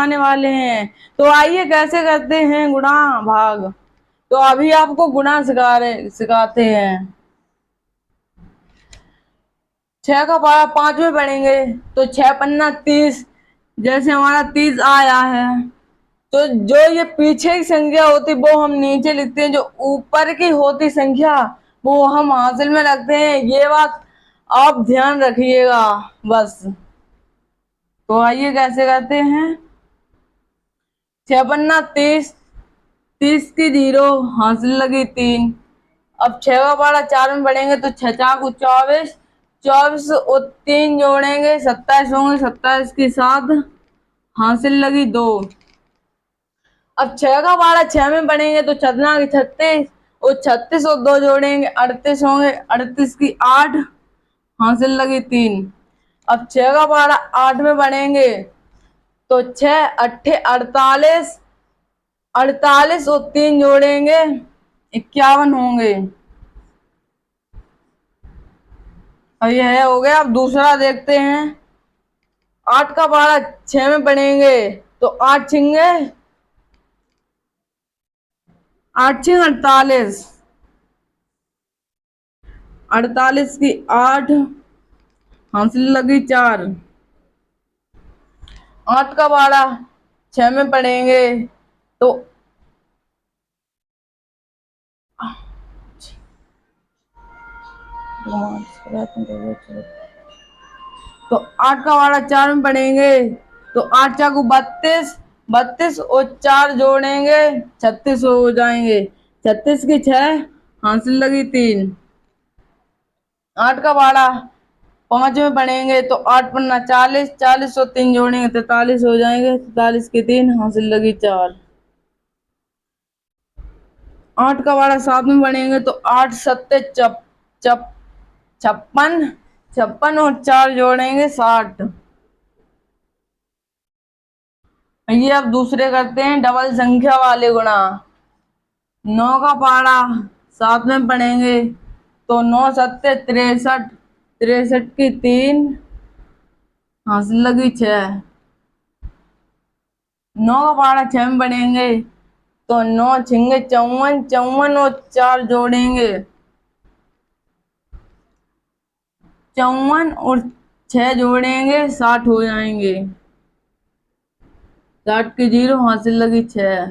आने वाले हैं। तो आइए कैसे करते हैं गुणा भाग। तो अभी आपको गुणा सिखाते हैं। 6 का पारा 5 में पढ़ेंगे तो 6 पन्ना 30। जैसे हमारा 30 आया है तो जो ये पीछे की संख्या होती वो हम नीचे लिखते हैं, जो ऊपर की होती संख्या वो हम हासिल में रखते हैं। ये बात आप ध्यान रखिएगा बस। तो आइए कैसे करते हैं। 6 पन्ना 30, 30 की 0 हासिल लगी 3। अब 6 का पारा 4 में बढ़ेंगे तो 6 4 को 24, 24 और 3 जोड़ेंगे 27 होंगे, 27 की 7 हासिल लगी 2। अब 6 का पारा 6 में बढ़ेंगे तो 6 की 36 और 36 और 2 जोड़ेंगे 38 होंगे, 38 की 8 हासिल लगी 3। अब 6 का पारा 8 में बढ़ेंगे तो 6 अट्ठे 48, 48 और 3 जोड़ेंगे 51 होंगे। अब यह हो गया। अब दूसरा देखते हैं। 8 का पारा 6 में पढ़ेंगे तो 8 छिंगे 8 छिंग 48, 48 की 8 हासिल लगी 4। 8 का पारा 6 में पढ़ेंगे तो 8 का पारा 4 में पढ़ेंगे तो 8 चाकू 32, 32 और 4 जोड़ेंगे 36 हो जाएंगे, 36 की 6 हासिल लगी 3। 8 का पारा 5 में पढ़ेंगे तो 8 पन्ना 40, 40 और 3 जोड़ेंगे 43 हो जाएंगे, 43 की 3 हासिल लगी 4। 8 का पारा 7 में पढ़ेंगे तो 8 सत्ते 56, 56 और 4 जोड़ेंगे 60। ये अब दूसरे करते हैं डबल संख्या वाले गुणा। 9 का पारा 7 में पढ़ेंगे तो 9 सत्ते 63, 63 की 3 हासिल लगी 6। 9 का पारा 6 में पढ़ेंगे तो 9 छिंगे 54, 54 और 4 जोड़ेंगे 54 और 6 जोड़ेंगे 60 हो जाएंगे, 60 की 0 हासिल लगी 6।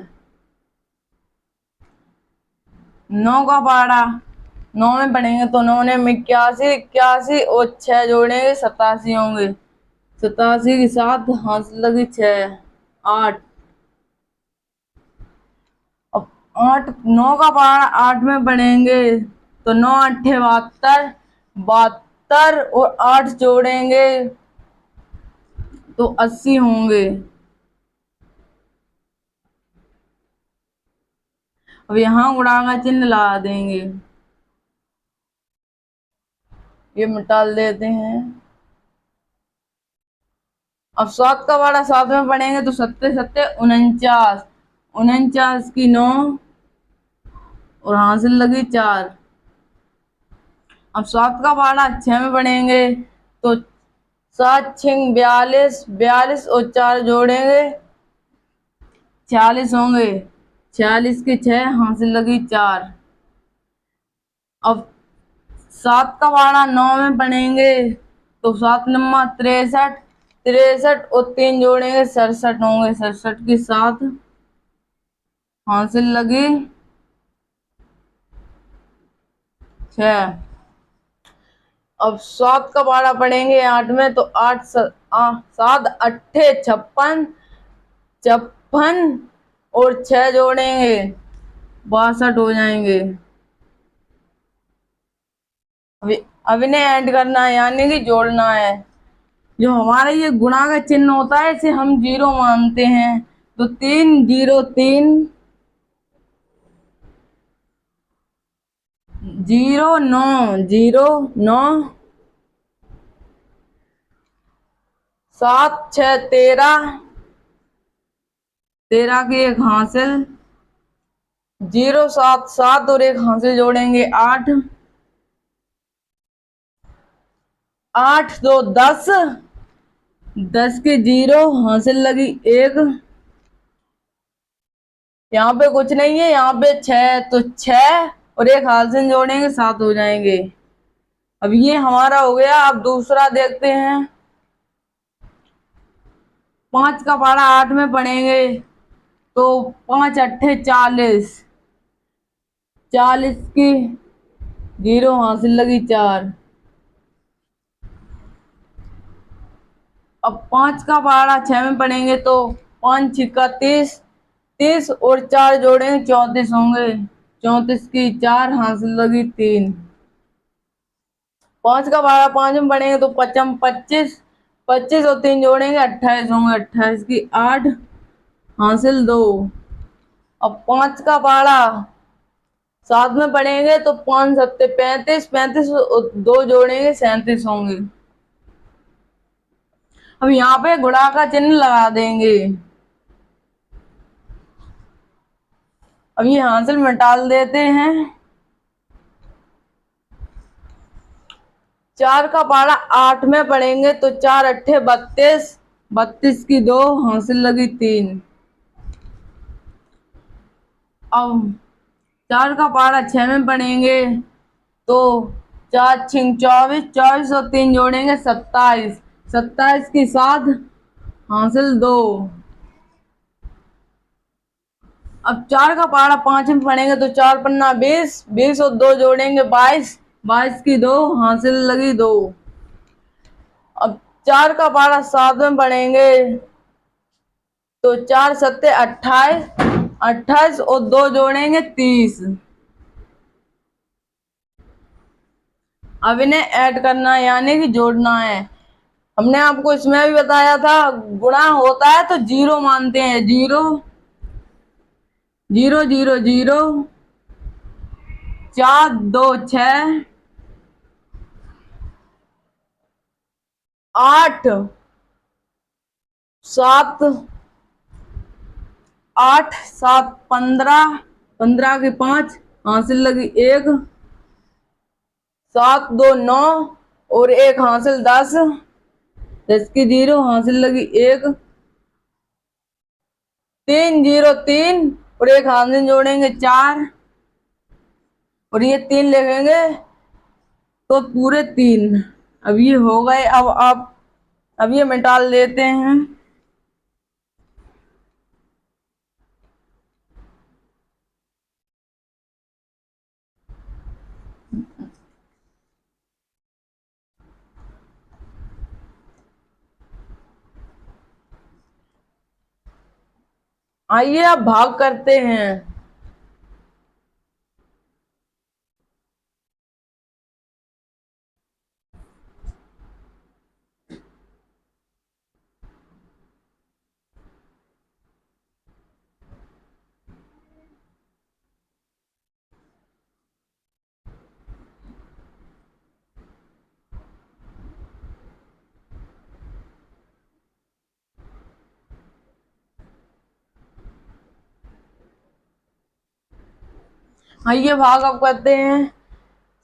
9 का पारा 9 में पढ़ेंगे तो 9 ने 81, 81 और 6 जोड़ेंगे 87 होंगे, 87 की 7 हासिल लगी 6, 8। अब 8 9 का पारा 8 में पढ़ेंगे तो 9 अट्ठे 72, 72 और 8 जोड़ेंगे तो 80 होंगे। अब यहाँ गुणा का चिन्ह लगा देंगे, ये मिटा देते हैं। अब 7 का पारा 7 में पढ़ेंगे तो 7 7 49, 49 की 9 और हासिल लगी 4। अब 7 का पारा 6 में पढ़ेंगे तो 7 छिंग 42, 42 और 4 जोड़ेंगे 46 होंगे, 46 की 6 हासिल लगी 4। अब 7 का पारा 9 में पढ़ेंगे तो 7 नम्मा 63, 63 और 3 जोड़ेंगे 67 होंगे, 67 की 7 हासिल लगी 6। अब 7 का पारा पढ़ेंगे 8 में तो 8 7 अट्ठे 56, 56 और 6 जोड़ेंगे 62 हो जाएंगे। अभी ने ऐड करना है यानी कि जोड़ना है। जो हमारा ये गुणा का चिन्ह होता है इसे हम 0 मानते हैं। तो 3 0 3 0 9 0 9 7 6 13, 13 की 1 हासिल 0 7 7 और 1 हासिल जोड़ेंगे 8, 8 2 10 10 की 0 हासिल लगी 1। यहाँ पे कुछ नहीं है, यहाँ पे 6 तो 6 और एक हासिल जोड़ेंगे 7 हो जाएंगे। अब ये हमारा हो गया। अब दूसरा देखते हैं। 5 का पहाड़ा 8 में पढ़ेंगे तो 5 अट्ठे 40, 40 की 0 हासिल लगी 4। अब 5 का पहाड़ा 6 में पढ़ेंगे तो 5 छिक्का 30, 30 और 4 जोड़ेंगे 34 होंगे। 34 की 4 हासिल लगी 3। 5 का पहाड़ा 5 में पढ़ेंगे तो 5 25, 25 और 3 जोड़ेंगे 28 होंगे। 28 की 8 हासिल 2। अब 5 का पहाड़ा 7 में पढ़ेंगे तो 5 सत्ते 35, 35 और 2 जोड़ेंगे 37 होंगे। अब यहाँ पे गुणा का चिन्ह लगा देंगे। अब ये हासिल मिटाल देते हैं। 4 का पहाड़ा 8 में पढ़ेंगे तो 4 अट्ठे 32, 32 की 2 हासिल लगी 3। अब 4 का पहाड़ा 6 में पढ़ेंगे तो 4 छिंग 24, 24 और 3 जोड़ेंगे 27, 27 की 7 हासिल 2। अब 4 का पहाड़ा 5 में पढ़ेंगे तो 4 पन्ना 20, 20 और 2 जोड़ेंगे 22, 22 की 2 हासिल लगी 2। अब 4 का पहाड़ा 7 में पढ़ेंगे तो 4 सत्ते 28, 28 और 2 जोड़ेंगे 30। अब इन्हें ऐड करना है यानी कि जोड़ना है। हमने आपको इसमें भी बताया था गुणा होता है तो 0 मानते हैं। 0 0 0 0, 4 2 6, 8 7, 8 7 15, 15 की 5 हासिल लगी 1। 7 2 9 और 1 हासिल 10, 10 की 0 हासिल लगी 1। 3 0 3 और 1 हासिल जोड़ेंगे 4 और ये 3 लिखेंगे तो पूरे 3। अब ये हो गए। अब आप अब ये मिटाल देते हैं। आइए अब भाग करते हैं। आइए भाग अब करते हैं।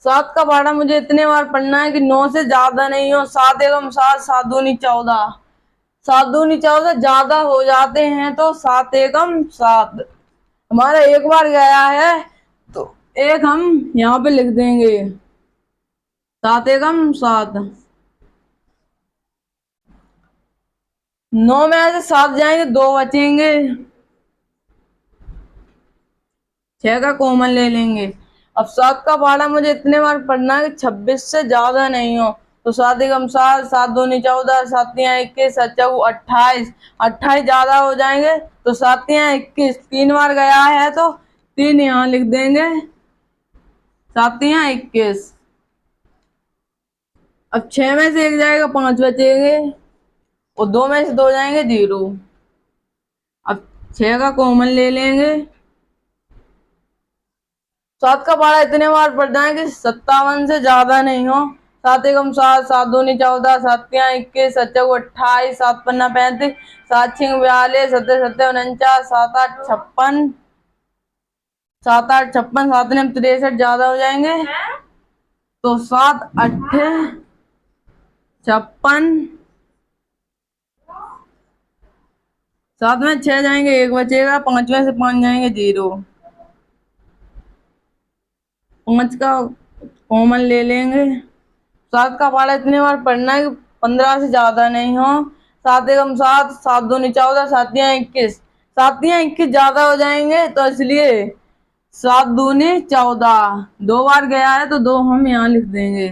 7 का पहाड़ा मुझे इतने बार पढ़ना है कि 9 से ज्यादा नहीं हो। 7 एकम 7, 7 दूनी 14, 7 दूनी 14 ज्यादा हो जाते हैं तो 7 एकम 7। हमारा एक बार गया है तो एक हम यहाँ पे लिख देंगे। 7 एकम 7। 9 में ऐसे 7 जाएंगे 2 बचेंगे। 6 का कॉमन ले लेंगे। अब 7 का पहाड़ा मुझे इतने बार पढ़ना है कि 26 से ज्यादा नहीं हो। तो 7 एकम 7, 7 दूनी 14, 7 तियां 21, 7 चौगु 28, 28 ज्यादा हो जाएंगे तो 7 तियां 21। 3 बार गया है तो 3 यहाँ लिख देंगे। 7 तियां 21। अब 6 में से 1 जाएगा 5 बचेंगे और 2 में से 2 जाएंगे 0। अब 6 का कॉमन ले लेंगे। 7 का पहाड़ा इतने बार पढ़ जाए कि 57 से ज्यादा नहीं हो। 7 एकम 7, 7 दूनी 14, 7 तियां 21, 7 चौगु 28, 7 पन्ना 35, 7 छिंग 42, 7 सत्ते 49, 7 8 56, 7 8 56, 7 ने 63 ज्यादा हो जाएंगे तो 7 अट्ठे 56, सात में 6 जाएंगे 1 बचेगा, 5 में से 5 जाएंगे 0। 5 का कॉमन ले लेंगे। 7 का पहाड़ा इतनी बार पढ़ना है कि 15 से ज्यादा नहीं हो। 7 एकम 7, 7 दूनी 14, 7 या 21। 7 या 21 ज्यादा हो जाएंगे तो इसलिए 7 दूनी 14 2 बार गया है तो 2 हम यहाँ लिख देंगे।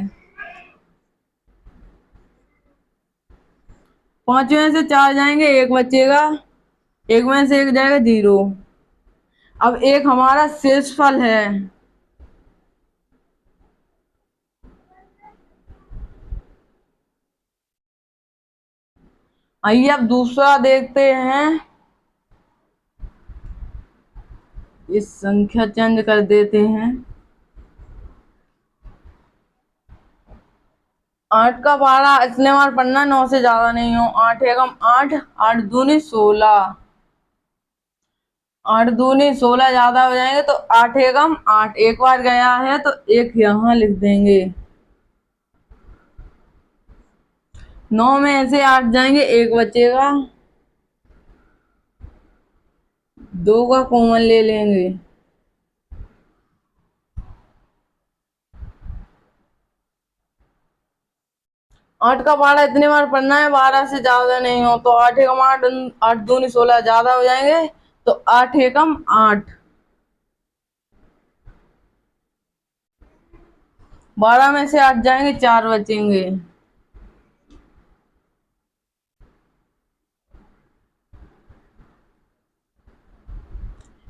5 में से 4 जाएंगे 1 बचेगा, 1 में से 1 जाएगा 0। अब 1 हमारा शेषफल है। आइए अब दूसरा देखते हैं। इस संख्या चेंज कर देते हैं। 8 का पहाड़ा इतने बार पढ़ना 9 से ज्यादा नहीं हो। 8 एकम 8, 8 दूनी 16, 8 दूनी 16 ज्यादा हो जाएंगे तो 8 एकम 8, 1 बार गया है तो 1 यहाँ लिख देंगे। 9 में से 8 जाएंगे 1 बचेगा, 2 का कॉमन ले लेंगे। 8 का पहाड़ा इतनी बार पढ़ना है 12 से ज्यादा नहीं हो तो 8 एकम 8, 8 दूनी 16 ज्यादा हो जाएंगे तो 8 एकम 8। 12 में से 8 जाएंगे 4 बचेंगे।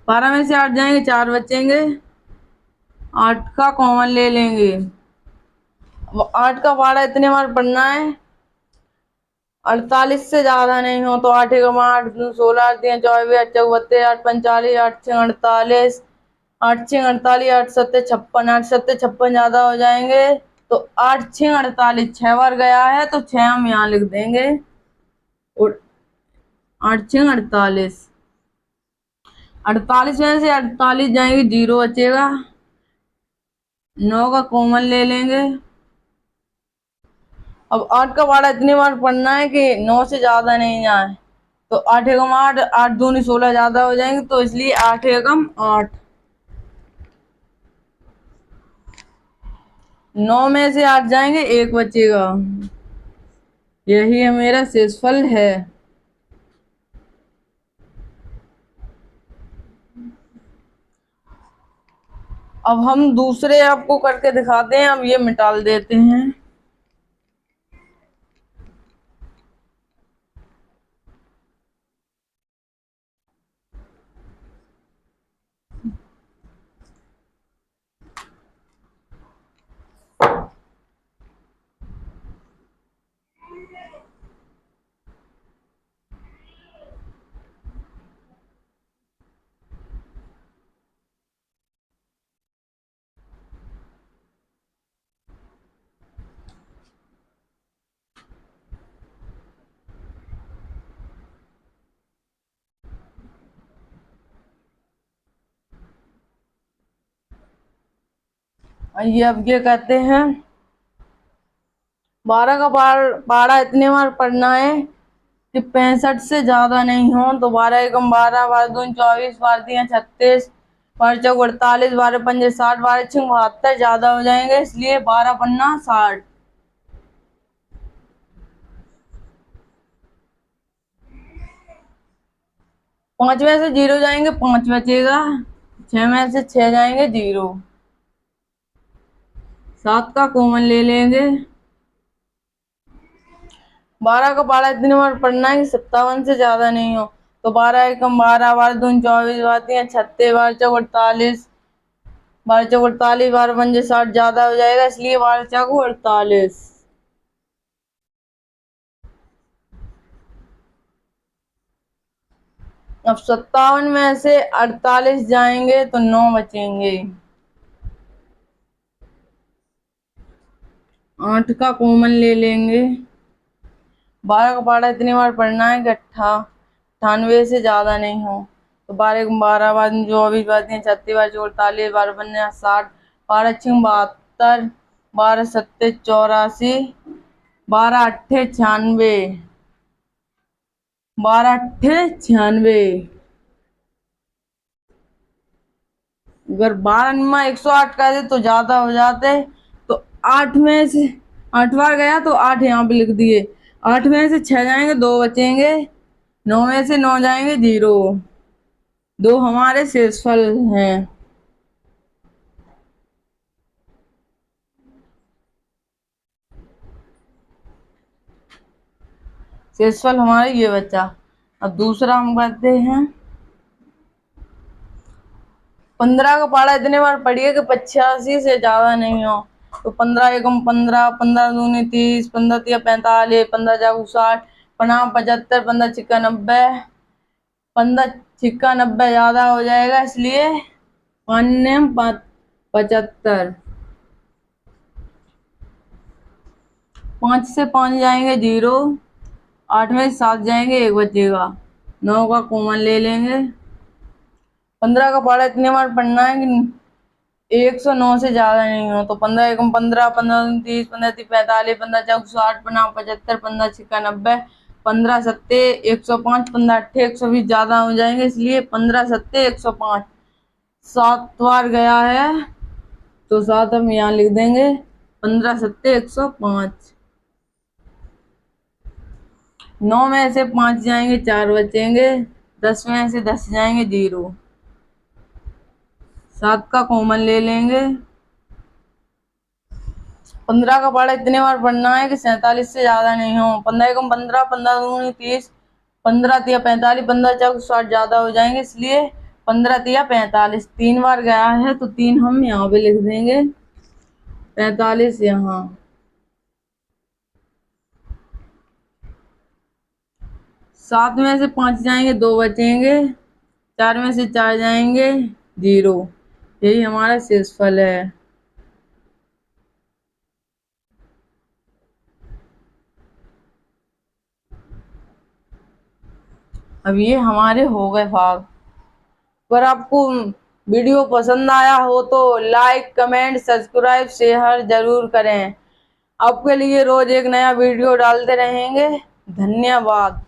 12 में से 8 जाएंगे 4 बचेंगे, 8 का कॉमन ले लेंगे। 8 का पहाड़ा इतने बार पढ़ना है 48 से ज्यादा नहीं हो तो 8 एकम 8, 16, 8 3 24, 8 चौक 32, 8 45, 8 6 48, 8 6 48, 8 7 56, 8 7 56 ज्यादा हो जाएंगे तो 8 6 48, 6 बार गया है तो 6 हम यहाँ लिख देंगे। 8 6 48, 48 में से 48 जाएंगे 0 बचेगा, 9 का कॉमन ले लेंगे। अब 8 का पहाड़ा इतनी बार पढ़ना है कि 9 से ज्यादा नहीं जाए तो 8 एकम 8, 8 दूनी 16 ज्यादा हो जाएंगे तो इसलिए 8 एकम 8। 9 में से 8 जाएंगे 1 बचेगा, यही है मेरा शेषफल है। अब हम दूसरे आपको करके दिखाते हैं। अब ये मिटाल देते हैं। ये अब ये कहते हैं 12 का पहाड़ा इतने बार पढ़ना है कि 65 से ज्यादा नहीं हो तो 12 एकम 12, 12 दूनी 24, 12 तिया 36, 12 चौक 48, 12 पंजे 60, 12 छः 72 ज्यादा हो जाएंगे इसलिए 12 पन्ना 60। 5 में से 0 जाएंगे 5 बचेगा, 6 में से 6 जाएंगे 0। 7 का कॉमन ले लेंगे। 12 का पहाड़ा इतनी बार पढ़ना है कि 57 से ज्यादा नहीं हो तो 12 एकम 12, 12 दूनी 24, 12 तिया 36, 12 चौक 48, 12 चौक 48, 12 पंजे 60 ज्यादा हो जाएगा इसलिए 12 चौक 48। अब 57 में से 48 जाएंगे तो 9 बचेंगे। 8 का कॉमन ले लेंगे। 12 का पहाड़ा इतनी बार पढ़ना है कि 98 से ज्यादा नहीं हो तो 12 एकम 12, 12 दूनी 24, 12 तिया 36, 12 चौक 48, 12 पंजे 60, 12 छः 72, 12 सत्ते 84, 12 अट्ठे 96। 12 अट्ठे 96। अगर 12 में 108 कर दे तो ज्यादा हो जाते, तो 8 में से 8 बार गया तो 8 यहाँ पे लिख दिए। 8 में से 6 जाएंगे, 2 बचेंगे। 9 में से 9 जाएंगे, 0। 2 हमारे शेषफल हैं। शेषफल हमारे ये बचा। अब दूसरा हम करते हैं। 15 का पहाड़ा इतने बार पढ़िए कि 85 से ज्यादा नहीं हो। तो 15 एकम 15, 15 दूनी 30, 15 तिया 45, 15 जागू 60, 15 75, 15 छिक्का 90, 15 छिक्का 90 ज्यादा हो जाएगा, इसलिए 75। 5 से 5 जाएंगे, 0। 8 में से 7 जाएंगे, 1 बचेगा। 9 का कॉमन ले लेंगे। 15 का पहाड़ा इतने बार पढ़ना है कि 109 से ज्यादा नहीं हो। तो 15 एकम 15, 15 दूनी 30, 15 तिया 45, 15 चौक 60, 15 75, 15 छिक्का 90, 15 सत्ते 105, 15 अट्ठे 120 ज्यादा हो जाएंगे, इसलिए 15 सत्ते 105। 7 बार गया है तो 7 हम यहाँ लिख देंगे। 15 सत्ते 105। 9 में से 5 जाएंगे, 4 बचेंगे। 10 में से 10 जाएंगे, 0। 7 का कॉमन ले लेंगे। 15 का पहाड़ा इतने बार पढ़ना है कि 47 से ज्यादा नहीं हो। 15 एकम 15, 15 दूनी 30, 15 तिया 45, 15 चौक 60 ज्यादा हो जाएंगे, इसलिए 15 तिया 45। 3 बार गया है तो 3 हम यहाँ पे लिख देंगे। 45 यहाँ। 7 में से 5 जाएंगे, 2 बचेंगे। 4 में से 4 जाएंगे, 0। यही हमारा शेषफल है। अब ये हमारे हो गए भाग। अगर आपको वीडियो पसंद आया हो तो लाइक, कमेंट, सब्सक्राइब, शेयर जरूर करें। आपके लिए रोज एक नया वीडियो डालते रहेंगे। धन्यवाद।